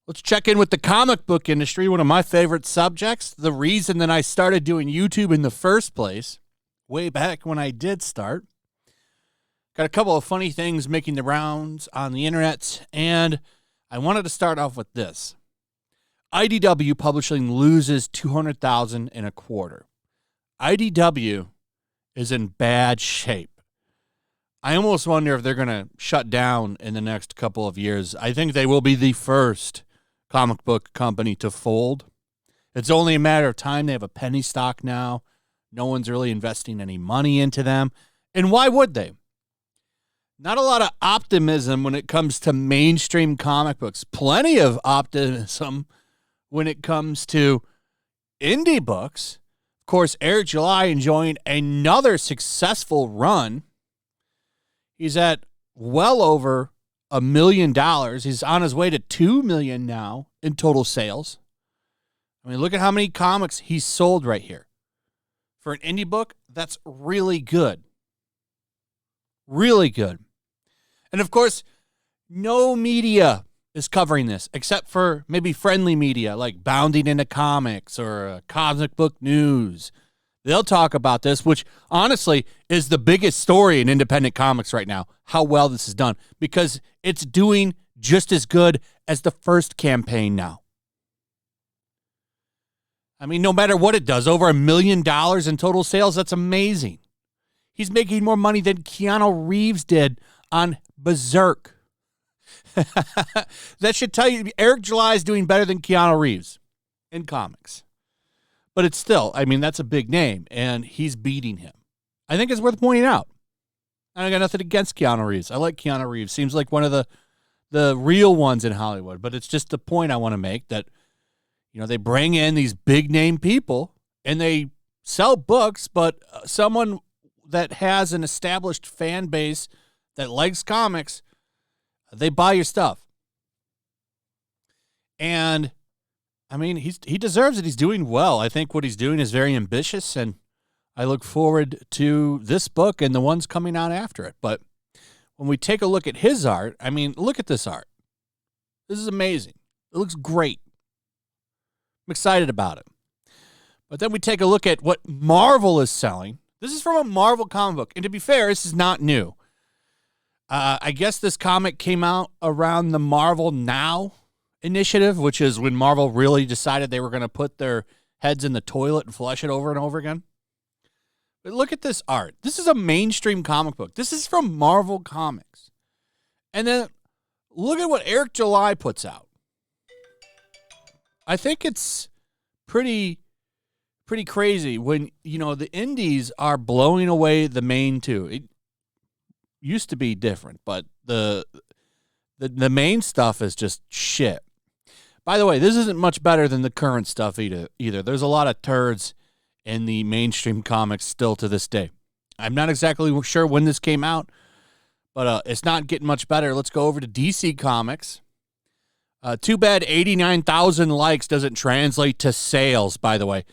Let's check in with the comic book industry, one of my favorite subjects. The reason that I started doing YouTube in the first place, way back when I did start. Got a couple of funny things making the rounds on the internet, and I wanted to start off with this. IDW Publishing loses $200,000 in a quarter. IDW is in bad shape. I almost wonder if they're going to shut down in the next couple of years. I think they will be the first comic book company to fold. It's only a matter of time. They have a penny stock now. No one's really investing any money into them. And why would they? Not a lot of optimism when it comes to mainstream comic books. Plenty of optimism when it comes to indie books. Of course, Eric July enjoying another successful run. He's at well over $1 million. He's on his way to $2 million now in total sales. I mean, look at how many comics he's sold right here. For an indie book, that's really good. Really good. And of course, no media is covering this except for maybe friendly media like Bounding Into Comics or Cosmic Book News. They'll talk about this, which honestly is the biggest story in independent comics right now, how well this is done, because it's doing just as good as the first campaign now. I mean, no matter what it does, over $1 million in total sales, that's amazing. He's making more money than Keanu Reeves did on Berserk. That should tell you Eric July is doing better than Keanu Reeves in comics. But it's still, I mean, that's a big name, and he's beating him. I think it's worth pointing out. I got nothing against Keanu Reeves. I like Keanu Reeves. Seems like one of the real ones in Hollywood. But it's just the point I want to make that, you know, they bring in these big-name people, and they sell books, but someone that has an established fan base that likes comics, they buy your stuff. And I mean, he deserves it. He's doing well. I think what he's doing is very ambitious, and I look forward to this book and the ones coming out after it. But when we take a look at his art, I mean, look at this art. This is amazing. It looks great. I'm excited about it. But then we take a look at what Marvel is selling. This is from a Marvel comic book. And to be fair, this is not new. I guess this comic came out around the Marvel Now initiative, which is when Marvel really decided they were going to put their heads in the toilet and flush it over and over again. But look at this art. This is a mainstream comic book. This is from Marvel Comics. And then look at what Eric July puts out. I think it's pretty crazy when, you know, the indies are blowing away the main two. It used to be different, but the main stuff is just shit. By the way, this isn't much better than the current stuff either. There's a lot of turds in the mainstream comics still to this day. I'm not exactly sure when this came out, but it's not getting much better. Let's go over to DC Comics. Too bad 89,000 likes doesn't translate to sales, by the way.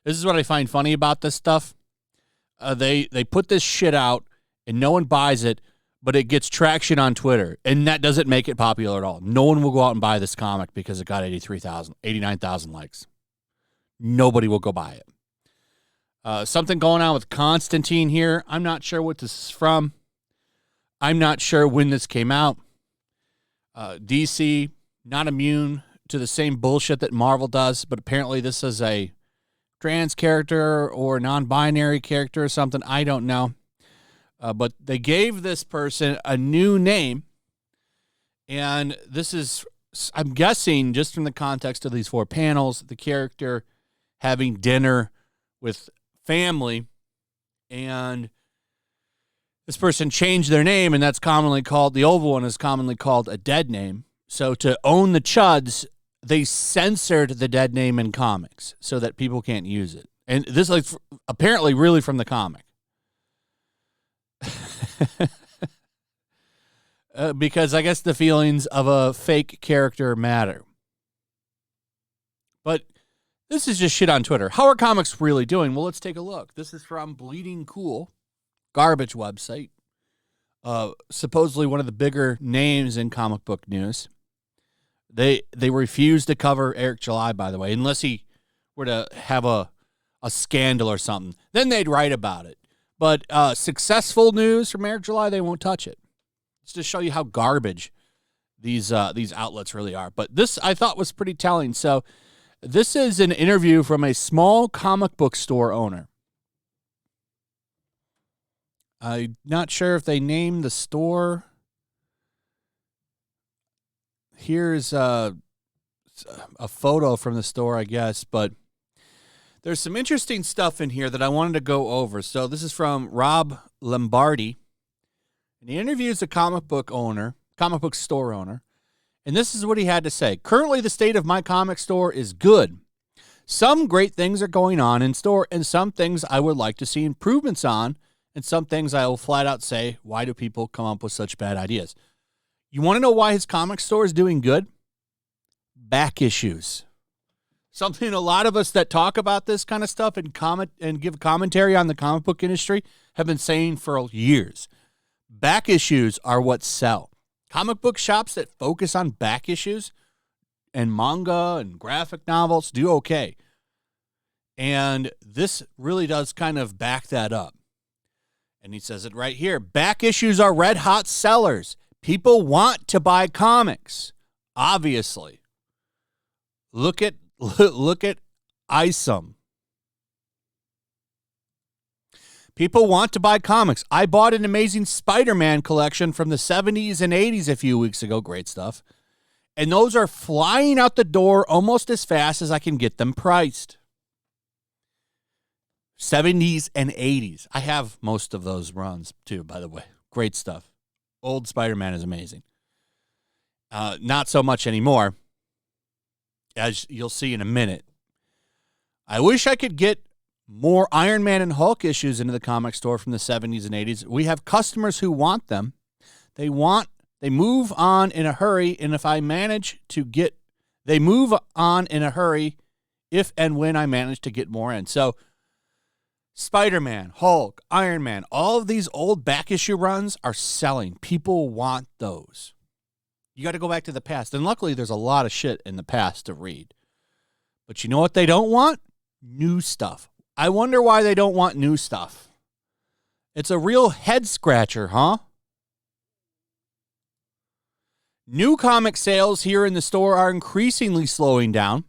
This is what I find funny about this stuff. They put this shit out, and no one buys it, but it gets traction on Twitter, and that doesn't make it popular at all. No one will go out and buy this comic because it got 89,000 likes. Nobody will go buy it. Something going on with Constantine here. I'm not sure what this is from. I'm not sure when this came out. DC, not immune to the same bullshit that Marvel does, but apparently this is a trans character or non-binary character or something. I don't know. But they gave this person a new name, and this is, I'm guessing, just from the context of these 4 panels, the character having dinner with family, and this person changed their name, and that's commonly called, the old one is commonly called a dead name. So to own the chuds, they censored the dead name in comics so that people can't use it. And this is apparently really from the comic. Because I guess the feelings of a fake character matter. But this is just shit on Twitter. How are comics really doing? Well, let's take a look. This is from Bleeding Cool. garbage website. Supposedly one of the bigger names in comic book news. They refuse to cover Eric July, by the way, unless he were to have a scandal or something. Then they'd write about it. But successful news from Eric July, they won't touch it. It's to show you how garbage these outlets really are. But this, I thought, was pretty telling. So this is an interview from a small comic book store owner. I'm not sure if they named the store. Here's a photo from the store, I guess, but there's some interesting stuff in here that I wanted to go over. So this is from Rob Lombardi, and he interviews a comic book store owner, and this is what he had to say. Currently, the state of my comic store is good. Some great things are going on in store, and some things I would like to see improvements on, and some things I will flat out say, why do people come up with such bad ideas? You want to know why his comic store is doing good? Back issues. Something a lot of us that talk about this kind of stuff and comment and give commentary on the comic book industry have been saying for years. Back issues are what sell. Comic book shops that focus on back issues and manga and graphic novels do okay. And this really does kind of back that up. And he says it right here. Back issues are red hot sellers. People want to buy comics, obviously. Look at Isom. People want to buy comics. I bought an Amazing Spider-Man collection from the 70s and 80s a few weeks ago. Great stuff. And those are flying out the door almost as fast as I can get them priced. 70s and 80s. I have most of those runs, too, by the way. Great stuff. Old Spider-Man is amazing. Not so much anymore, as you'll see in a minute. I wish I could get more Iron Man and Hulk issues into the comic store from the 70s and 80s. We have customers who want them. They move on in a hurry, and if I manage to get, they move on in a hurry if and when I manage to get more in. So Spider-Man, Hulk, Iron Man, all of these old back issue runs are selling. People want those. You got to go back to the past. And luckily, there's a lot of shit in the past to read. But you know what they don't want? New stuff. I wonder why they don't want new stuff. It's a real head scratcher, huh? New comic sales here in the store are increasingly slowing down.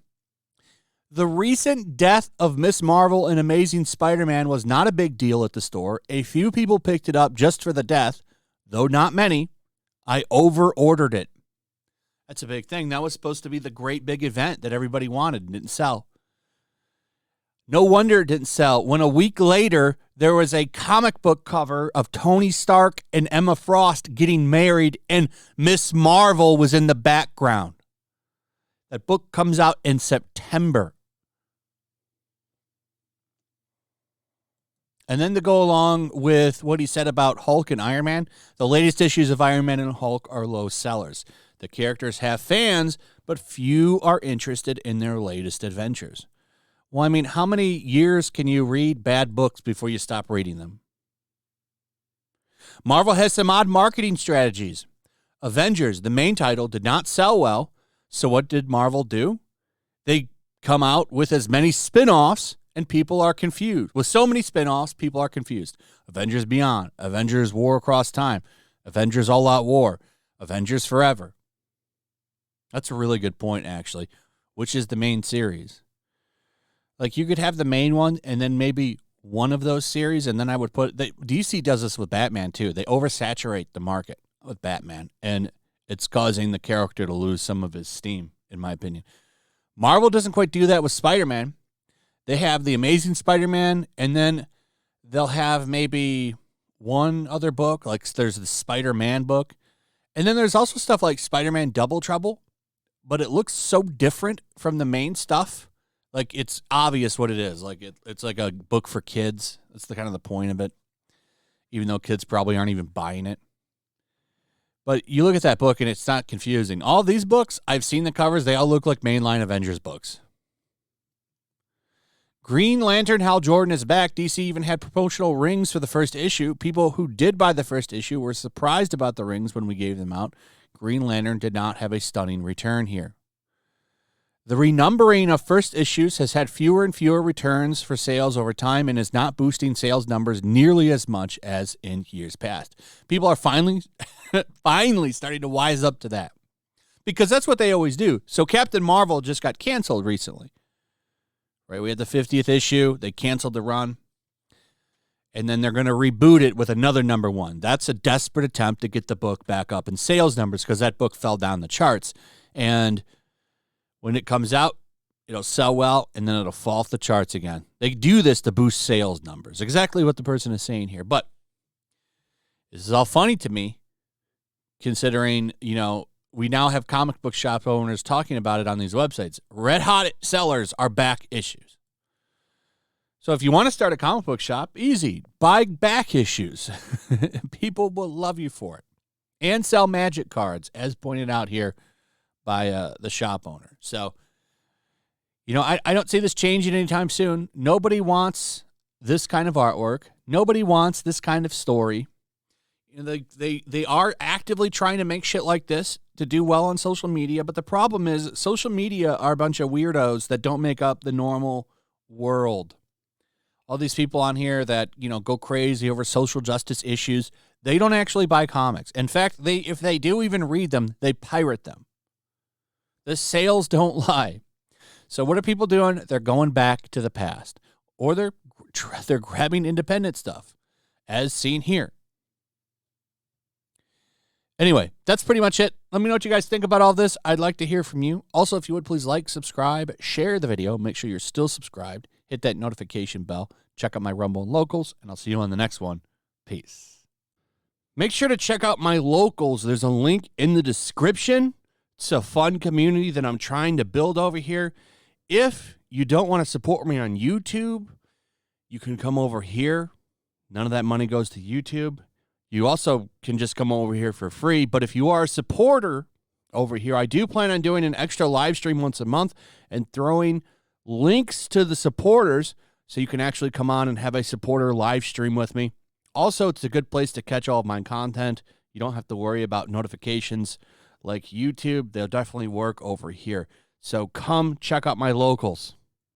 The recent death of Miss Marvel and Amazing Spider-Man was not a big deal at the store. A few people picked it up just for the death, though not many. I over-ordered it. That's a big thing. That was supposed to be the great big event that everybody wanted and didn't sell. No wonder it didn't sell when a week later there was a comic book cover of Tony Stark and Emma Frost getting married and Miss Marvel was in the background. That book comes out in September. And then to go along with what he said about Hulk and Iron Man, the latest issues of Iron Man and Hulk are low sellers. The characters have fans, but few are interested in their latest adventures. Well, I mean, how many years can you read bad books before you stop reading them? Marvel has some odd marketing strategies. Avengers, the main title, did not sell well. So what did Marvel do? They come out with as many spin-offs, and people are confused. With so many spin-offs, people are confused. Avengers Beyond, Avengers War Across Time, Avengers All Out War, Avengers Forever. That's a really good point, actually. Which is the main series? Like, you could have the main one, and then maybe one of those series, and then I would put... DC does this with Batman, too. They oversaturate the market with Batman, and it's causing the character to lose some of his steam, in my opinion. Marvel doesn't quite do that with Spider-Man. They have the Amazing Spider-Man, and then they'll have maybe one other book, like there's the Spider-Man book. And then there's also stuff like Spider-Man Double Trouble, but it looks so different from the main stuff. Like, it's obvious what it is. Like, it's like a book for kids. That's the kind of the point of it, even though kids probably aren't even buying it. But you look at that book, and it's not confusing. All these books, I've seen the covers. They all look like mainline Avengers books. Green Lantern Hal Jordan is back. DC even had promotional rings for the first issue. People who did buy the first issue were surprised about the rings when we gave them out. Green Lantern did not have a stunning return here. The renumbering of first issues has had fewer and fewer returns for sales over time and is not boosting sales numbers nearly as much as in years past. People are finally starting to wise up to that because that's what they always do. So Captain Marvel just got canceled recently. Right, we had the 50th issue. They canceled the run. And then they're going to reboot it with another #1. That's a desperate attempt to get the book back up in sales numbers because that book fell down the charts. And when it comes out, it'll sell well, and then it'll fall off the charts again. They do this to boost sales numbers. Exactly what the person is saying here. But this is all funny to me, considering, we now have comic book shop owners talking about it on these websites. Red hot sellers are back issues. So if you want to start a comic book shop, easy. Buy back issues. People will love you for it. And sell magic cards, as pointed out here by the shop owner. So, I don't see this changing anytime soon. Nobody wants this kind of artwork. Nobody wants this kind of story. They are actively trying to make shit like this to do well on social media, but the problem is social media are a bunch of weirdos that don't make up the normal world. All these people on here that, go crazy over social justice issues, they don't actually buy comics. In fact, if they do even read them, they pirate them. The sales don't lie. So what are people doing? They're going back to the past, or they're grabbing independent stuff, as seen here. Anyway, that's pretty much it. Let me know what you guys think about all this. I'd like to hear from you. Also, if you would, please like, subscribe, share the video. Make sure you're still subscribed. Hit that notification bell. Check out my Rumble and Locals, and I'll see you on the next one. Peace. Make sure to check out my Locals. There's a link in the description. It's a fun community that I'm trying to build over here. If you don't want to support me on YouTube, you can come over here. None of that money goes to YouTube. You also can just come over here for free. But if you are a supporter over here, I do plan on doing an extra live stream once a month and throwing links to the supporters so you can actually come on and have a supporter live stream with me. Also, it's a good place to catch all of my content. You don't have to worry about notifications like YouTube. They'll definitely work over here. So come check out my Locals.